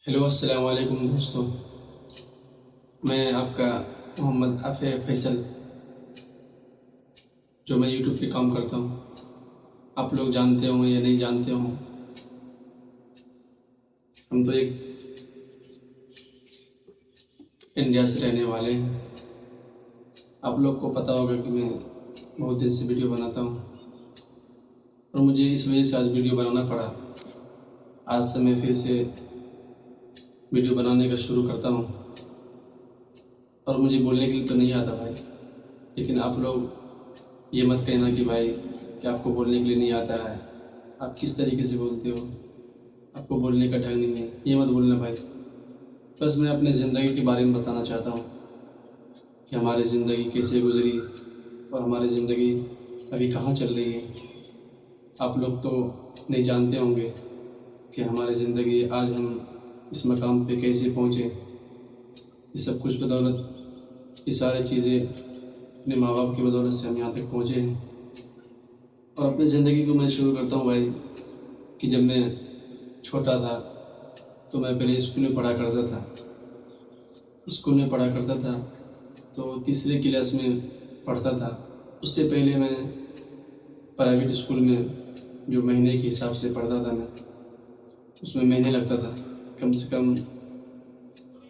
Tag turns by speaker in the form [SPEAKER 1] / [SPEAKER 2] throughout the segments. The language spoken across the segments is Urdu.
[SPEAKER 1] ہیلو السلام علیکم دوستوں، میں آپ کا محمد عافیہ فیصل، جو میں یوٹیوب پہ کام کرتا ہوں۔ آپ لوگ جانتے ہوں یا نہیں جانتے ہوں، ہم تو ایک انڈیا سے رہنے والے ہیں۔ آپ لوگ کو پتہ ہوگا کہ میں بہت دن سے ویڈیو بناتا ہوں، اور مجھے اس وجہ سے آج ویڈیو بنانا پڑا۔ آج سے میں پھر سے ویڈیو بنانے کا شروع کرتا ہوں، اور مجھے بولنے کے لیے تو نہیں آتا بھائی، لیکن آپ لوگ یہ مت کہنا کہ بھائی کہ آپ کو بولنے کے لیے نہیں آتا ہے، آپ کس طریقے سے بولتے ہو، آپ کو بولنے کا ڈھنگ نہیں ہے، یہ مت بولنا بھائی۔ بس میں اپنے زندگی کے بارے میں بتانا چاہتا ہوں کہ ہماری زندگی کیسے گزری اور ہماری زندگی ابھی کہاں چل رہی ہے۔ آپ لوگ تو نہیں جانتے ہوں گے کہ ہماری زندگی آج ہم اس مقام پہ کیسے پہنچے۔ یہ سب کچھ بدولت، یہ ساری چیزیں اپنے ماں باپ کی بدولت سے ہم یہاں تک پہنچے ہیں۔ اور اپنی زندگی کو میں شروع کرتا ہوں بھائی کہ جب میں چھوٹا تھا تو میں پہلے اسکول میں پڑھا کرتا تھا، تو تیسرے کلاس میں پڑھتا تھا۔ اس سے پہلے میں پرائیویٹ اسکول میں جو مہینے کے حساب سے پڑھتا تھا، میں اس میں مہینے لگتا تھا، کم سے کم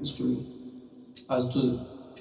[SPEAKER 1] اسکول میں۔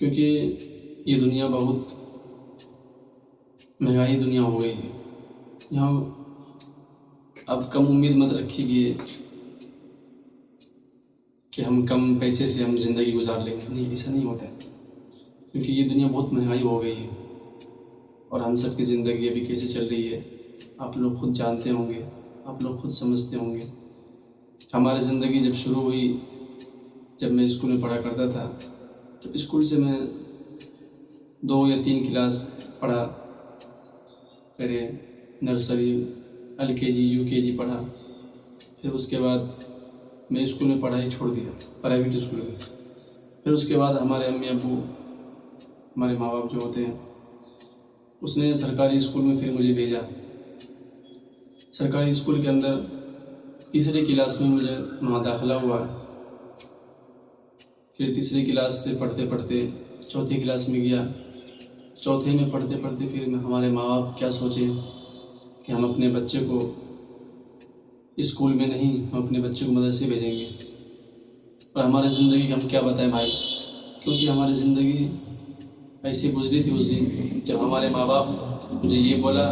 [SPEAKER 1] کیونکہ یہ دنیا بہت مہنگائی دنیا ہو گئی ہے۔ یہاں اب کم امید مت رکھیے کہ ہم کم پیسے سے ہم زندگی گزار لیں گے، نہیں، ایسا نہیں ہوتا ہے، کیونکہ یہ دنیا بہت مہنگائی ہو گئی ہے، اور ہم سب کی زندگی ابھی کیسے چل رہی ہے آپ لوگ خود جانتے ہوں گے، آپ لوگ خود سمجھتے ہوں گے۔ ہماری زندگی جب شروع ہوئی، جب میں اسکول میں پڑھا کرتا تھا، تو اسکول سے میں 2 یا 3 کلاس پڑھا، پہلے نرسری، LKG UKG پڑھا، پھر اس کے بعد میں اسکول میں پڑھائی چھوڑ دیا، پرائیویٹ اسکول میں۔ پھر اس کے بعد ہمارے امی ابو، ہمارے ماں باپ جو ہوتے ہیں، اس نے سرکاری اسکول میں پھر مجھے بھیجا۔ سرکاری اسکول کے اندر تیسرے کلاس میں مجھے وہاں داخلہ ہوا۔ پھر تیسری کلاس سے پڑھتے پڑھتے چوتھی کلاس میں گیا۔ چوتھے میں پڑھتے پڑھتے پھر ہمارے ماں باپ کیا سوچے کہ ہم اپنے بچے کو اسکول میں نہیں، ہم اپنے بچے کو مدرسے بھیجیں گے۔ اور ہماری زندگی کا ہم کیا بتائیں بھائی، کیونکہ ہماری زندگی ایسی گزری تھی اس دن جب ہمارے ماں باپ مجھے یہ بولا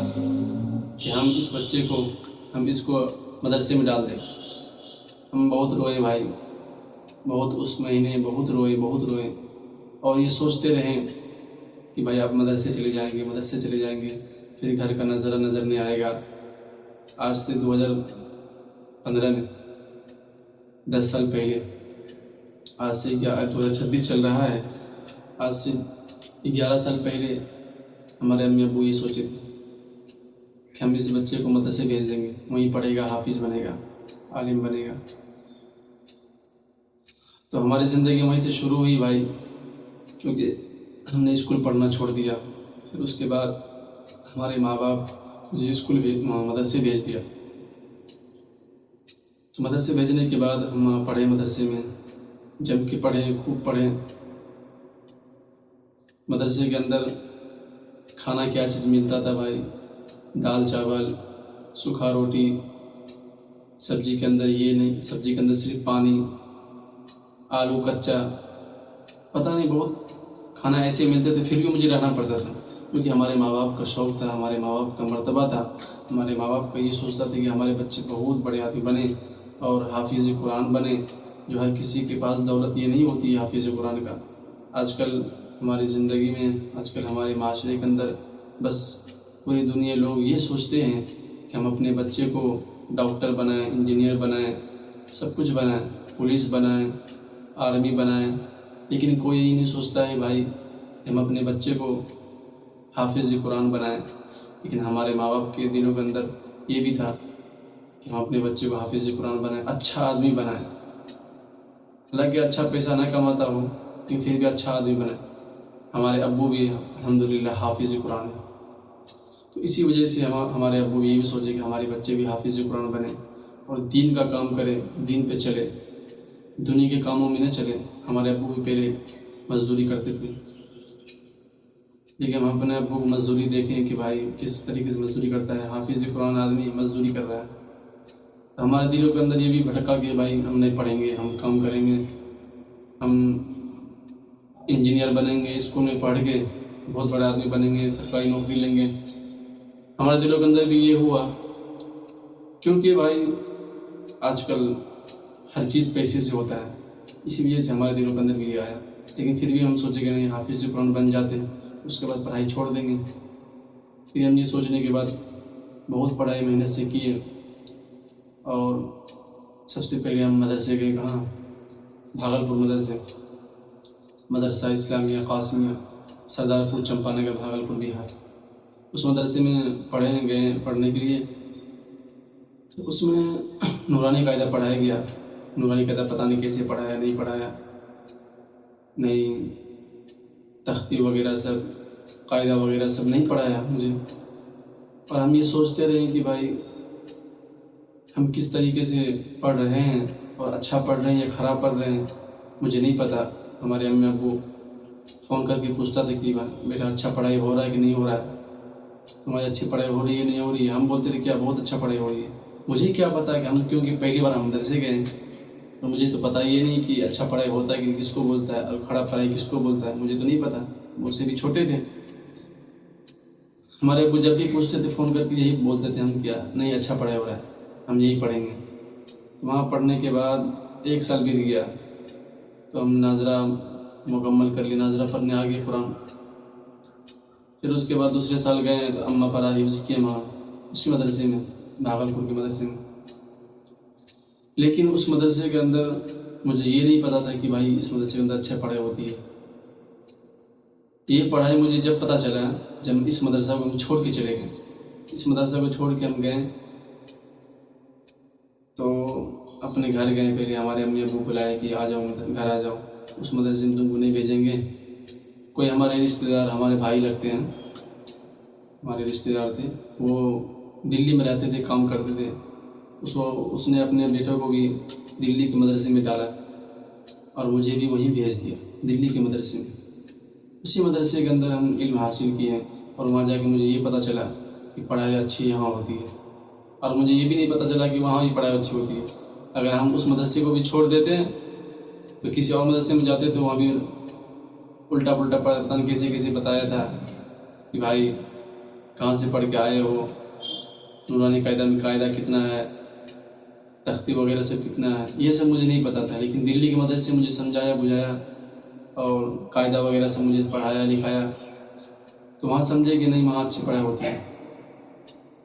[SPEAKER 1] کہ ہم اس بچے کو، ہم اس کو مدرسے میں ڈال دیں۔ ہم بہت روئے بھائی، بہت اس مہینے بہت روئے، اور یہ سوچتے رہیں کہ بھائی آپ مدرسے چلے جائیں گے، پھر گھر کا نظر نہیں آئے گا۔ آج سے 2015 میں 10 سال پہلے، آج سے 2026 چل رہا ہے، آج سے 11 سال پہلے ہمارے امی ابو یہ سوچے تھے کہ ہم اس بچے کو مدرسے بھیج دیں گے، وہیں پڑھے گا، حافظ بنے گا، عالم بنے گا۔ تو ہماری زندگی وہیں سے شروع ہوئی بھائی، کیونکہ ہم نے اسکول پڑھنا چھوڑ دیا۔ پھر اس کے بعد ہمارے ماں باپ مجھے مدرسے بھیج دیا۔ تو مدرسے بھیجنے کے بعد ہم پڑھے، مدرسے میں جم کے پڑھے، خوب پڑھے۔ مدرسے کے اندر کھانا کیا چیز ملتا تھا بھائی، دال چاول، سوکھا روٹی، سبزی کے اندر یہ نہیں، سبزی کے اندر صرف پانی، آلو کچا، پتہ نہیں بہت کھانا ایسے ملتے تھے، پھر بھی مجھے رہنا پڑتا تھا، کیونکہ ہمارے ماں باپ کا شوق تھا، ہمارے ماں باپ کا مرتبہ تھا۔ ہمارے ماں باپ کا یہ سوچتا تھا کہ ہمارے بچے بہت بڑے آدمی بنے اور حافظ قرآن بنے، جو ہر کسی کے پاس دولت یہ نہیں ہوتی ہے حافظ قرآن کا۔ آج کل ہماری زندگی میں، آج کل ہمارے معاشرے کے اندر بس پوری دنیا لوگ یہ سوچتے ہیں کہ ہم اپنے بچے کو ڈاکٹر بنائیں، انجینئر بنائیں، سب کچھ بنائیں، پولیس بنائیں، آرمی بنائیں، لیکن کوئی یہ نہیں سوچتا ہے بھائی کہ ہم اپنے بچے کو حافظ قرآن بنائیں۔ لیکن ہمارے ماں باپ کے دلوں کے اندر یہ بھی تھا کہ ہم اپنے بچے کو حافظ قرآن بنائیں، اچھا آدمی بنائیں۔ حالانکہ اچھا پیسہ نہ کماتا ہو، لیکن پھر بھی اچھا آدمی بنے. ہمارے ابو بھی الحمدللہ حافظ قرآن ہیں. تو اسی وجہ سے ہمارے ابو یہ بھی سوچے کہ ہمارے بچے بھی حافظ قرآن بنے اور دین کا کام کرے، دین پہ چلے، دنیا کے کاموں میں نہ چلے. ہمارے ابو بھی پہلے مزدوری کرتے تھے، لیکن ہم اپنے ابو کو مزدوری دیکھیں کہ بھائی کس طریقے سے مزدوری کرتا ہے. حافظ قرآن آدمی مزدوری کر رہا ہے. تو ہمارے دلوں کے اندر یہ بھی بھٹکا کہ بھائی ہم نہیں پڑھیں گے، ہم کام کریں گے، ہم انجینئر بنیں گے، اسکول میں پڑھ کے بہت بڑے آدمی بنیں گے، سرکاری نوکری لیں گے. ہمارے دلوں کے اندر بھی یہ ہوا، کیونکہ بھائی آج کل ہر چیز پیسے سے ہوتا ہے، اسی وجہ سے ہمارے دلوں کے اندر بھی یہ آیا. لیکن پھر بھی ہم سوچے کہ نہیں، حافظ قرآن بن جاتے ہیں، اس کے بعد پڑھائی چھوڑ دیں گے. پھر ہم یہ سوچنے کے بعد بہت پڑھائی محنت سے کیے، اور سب سے پہلے ہم مدرسے گئے. کہاں؟ بھاگلپور مدرسہ اسلامیہ قاسمیہ، سردارپور چمپا نگر، بھاگلپور بہار. اس مدرسے میں گئے پڑھنے کے لیے. تو اس میں نورانی قاعدہ پڑھایا گیا. نورانی قاعدہ پتہ نہیں کیسے پڑھایا، نہیں پڑھایا، نہیں تختی وغیرہ سب، قاعدہ وغیرہ سب نہیں پڑھایا مجھے. اور ہم یہ سوچتے رہے کہ بھائی ہم کس طریقے سے پڑھ رہے ہیں، اور اچھا پڑھ رہے ہیں یا خراب پڑھ رہے ہیں مجھے نہیں پتہ. ہمارے امی ابو فون کر کے پوچھتا تھا کہ بیٹا اچھا پڑھائی ہو رہا ہے کہ نہیں ہو رہا ہے، تمہاری اچھی پڑھائی ہو رہی ہے نہیں ہو رہی ہے. ہم بولتے تھے کیا بہت اچھا پڑھائی ہو رہی ہے. مجھے کیا پتا کہ ہم، کیونکہ پہلی بار ہم مدرسے گئے ہیں، اور مجھے تو پتہ یہ نہیں کہ اچھا پڑھائی ہوتا ہے کہ کس کو بولتا ہے، اور خراب پڑھائی کس کو بولتا ہے، مجھے تو نہیں پتہ. مجھ سے بھی چھوٹے تھے. ہمارے ابو جب بھی پوچھتے تھے فون کر کے یہی بولتے تھے ہم، کیا نہیں اچھا پڑھائی ہو رہا ہے، ہم یہی پڑھیں گے. وہاں پڑھنے کے بعد 1 سال بیت گیا، تو ہم ناظرہ مکمل کر لی، ناظرہ پڑھنے آ گئے قرآن. پھر اس کے بعد دوسرے سال گئے تو اماں پارا حفظ کیے وہاں اسی مدرسے میں، بھاگلپور کے مدرسے میں. لیکن اس مدرسے کے اندر مجھے یہ نہیں پتہ تھا کہ بھائی اس مدرسے کے اندر اچھا پڑھائی ہوتی ہے. یہ پڑھائی مجھے جب پتہ چلا جب اس مدرسہ کو ہم چھوڑ کے چلے گئے. اس مدرسہ کو چھوڑ کے ہم گئے تو اپنے گھر گئے. پہلے ہمارے امی ابو بلائے کہ آ جاؤ گھر آ جاؤ، اس مدرسے میں تم کو نہیں بھیجیں گے. کوئی ہمارے رشتہ دار، ہمارے بھائی لگتے ہیں، ہمارے رشتہ دار تھے، وہ دلی میں رہتے تھے، کام کرتے تھے. اس نے اپنے بیٹوں کو بھی دلی کے مدرسے میں ڈالا، اور مجھے بھی وہیں بھیج دیا دلی کے مدرسے میں. اسی مدرسے کے اندر ہم علم حاصل کیے، اور وہاں جا کے مجھے یہ پتہ چلا کہ پڑھائی اچھی یہاں ہوتی ہے. اور مجھے یہ بھی نہیں پتہ چلا کہ وہاں بھی پڑھائی اچھی ہوتی ہے. اگر ہم اس مدرسے کو بھی چھوڑ دیتے ہیں تو کسی اور مدرسے میں جاتے تو وہاں بھی الٹا پلٹا پتہ نہیں کیسے کیسے بتایا تھا کہ بھائی کہاں سے پڑھ کے آئے ہو، نورانی قاعدہ میں قاعدہ کتنا ہے، تختی وغیرہ سب کتنا ہے، یہ سب مجھے نہیں پتہ تھا. لیکن دلی کے مدرسے مجھے سمجھایا بجھایا اور قاعدہ وغیرہ سب مجھے پڑھایا لکھایا، تو وہاں سمجھے کہ نہیں وہاں اچھی پڑھائی ہوتی ہے.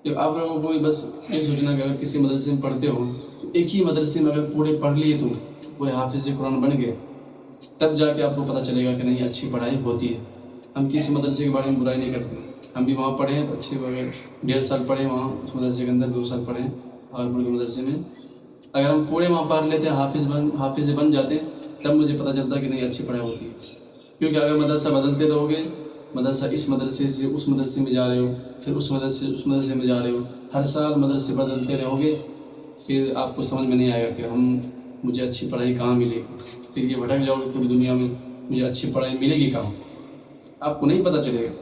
[SPEAKER 1] تو آپ لوگوں کو بھی بس یہ سوچنا کہ اگر کسی مدرسے میں پڑھتے ہو تو ایک ہی مدرسے میں اگر پورے پڑھ لیے تو پورے حافظ قرآن بن گئے، تب جا کے آپ کو پتہ چلے گا کہ نہیں اچھی پڑھائی ہوتی ہے. ہم کسی مدرسے کے بارے میں برائی نہیں کرتے، ہم بھی وہاں پڑھے ہیں تو اچھے وغیرہ 1.5 سال پڑھے وہاں اس مدرسے کے اندر، 2 سال پڑھے بھاگلپور کے مدرسے میں. اگر ہم پورے وہاں پڑھ لیتے ہیں، حافظ بن جاتے ہیں، تب مجھے پتہ چلتا کہ نہیں اچھی پڑھائی ہوتی ہے. کیونکہ اگر مدرسہ بدلتے رہو گے، مدرسہ اس مدرسے سے اس مدرسے میں جا رہے ہو، پھر اس مدرسے سے اس مدرسے میں جا رہے ہو، ہر سال مدرسے بدلتے رہو گے، پھر آپ کو سمجھ میں نہیں آئے گا کہ مجھے اچھی پڑھائی کہاں ملے گی. پھر یہ بھٹک جاؤ گے پوری دنیا میں، مجھے اچھی پڑھائی ملے گی کہاں، آپ کو نہیں پتہ چلے گا.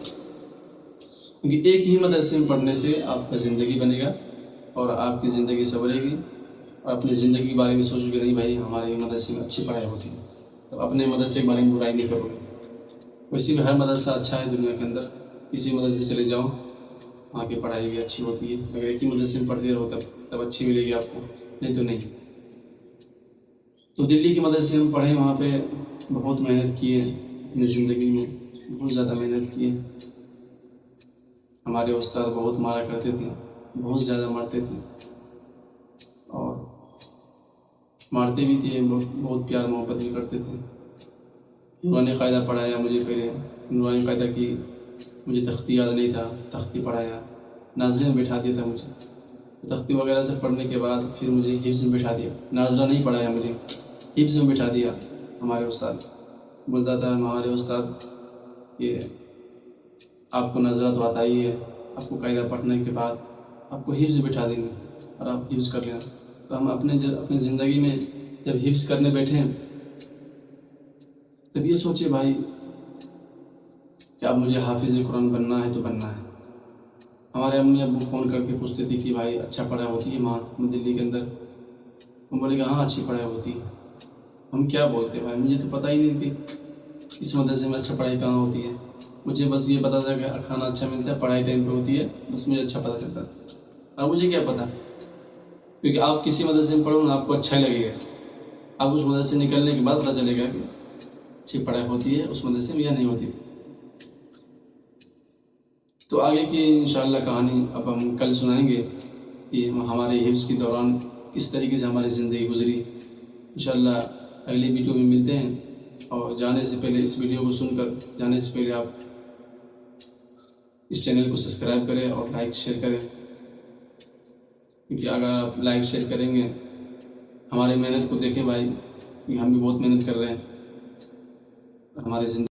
[SPEAKER 1] کیونکہ ایک ہی مدرسے میں پڑھنے سے آپ کا زندگی بنے گا، اور آپ کی زندگی سنورے گی، اور اپنی زندگی کے بارے میں سوچو کہ نہیں بھائی ہمارے مدرسے میں اچھی پڑھائی ہوتی ہے، تو اپنے مدرسے کے بارے میں برائی نہیں کرو گے. ویسے بھی ہر مدرسہ اچھا ہے دنیا کے اندر، کسی مدرسے چلے جاؤ وہاں کی پڑھائی بھی اچھی ہوتی ہے. اگر ایک ہی مدرسے میں پڑھتے رہو تب اچھی ملے گی آپ کو، نہیں تو نہیں. تو دلی کے مدرسے میں پڑھے، وہاں پہ بہت محنت کیے، اپنی زندگی میں بہت زیادہ محنت کیے. ہمارے استاد بہت مارا کرتے تھے، بہت زیادہ مارتے تھے، اور مارتے بھی تھے، بہت پیار محبت بھی کرتے تھے. نورانی قاعدہ پڑھایا مجھے پہلے، نورانی قاعدہ کی مجھے تختی یاد نہیں تھا، تختی پڑھایا، ناظرے میں بٹھا دیا تھا مجھے. تختی وغیرہ سے پڑھنے کے بعد پھر مجھے حفظ میں بٹھا دیا. ناظرہ نہیں پڑھایا مجھے، حفظ میں بٹھا دیا ہمارے استاد. بولتا تھا ہمارے استاد کہ آپ کو نظرہ تو آتا ہی ہے، آپ کو قاعدہ پڑھنے کے بعد آپ کو حفظ بٹھا دیں گے اور آپ حفظ کر لینا۔ تو ہم اپنی زندگی میں جب حفظ کرنے بیٹھے تب یہ سوچے بھائی کہ اب مجھے حافظ قرآن بننا ہے تو بننا ہے۔ ہمارے امی ابو فون کر کے پوچھتے تھے کہ بھائی اچھا پڑھائی ہوتی ہے وہاں دلی کے اندر؟ ہم بولے کہ ہاں اچھی پڑھائی ہوتی ہے۔ ہم کیا بولتے بھائی، مجھے تو پتہ ہی نہیں کہ اس مدرسے میں اچھا پڑھائی کہاں ہوتی ہے۔ مجھے بس یہ پتا تھا کہ کھانا اچھا ملتا ہے، پڑھائی ٹائم پہ ہوتی ہے، بس مجھے اچھا پتہ چلتا ہے۔ اب مجھے کیا پتہ، کیونکہ آپ کسی مدرسے میں پڑھو نا آپ کو اچھا ہی لگے گا، آپ اس مدرسے سے نکلنے کے بعد پتہ چلے گا کہ اچھی پڑھائی ہوتی ہے اس مدرسے میں یا نہیں ہوتی تھی۔ تو آگے کی انشاءاللہ کہانی اب ہم کل سنائیں گے کہ ہمارے حفظ کے دوران کس طریقے سے ہماری زندگی گزری۔ انشاءاللہ اگلی ویڈیو میں ملتے ہیں، اور جانے سے پہلے اس ویڈیو کو سن کر جانے سے پہلے آپ اس چینل کو سبسکرائب کریں اور لائک شیئر کریں، کیونکہ اگر آپ لائک شیئر کریں گے ہماری محنت کو دیکھیں بھائی، کہ ہم بھی بہت محنت کر رہے ہیں ہماری زندگی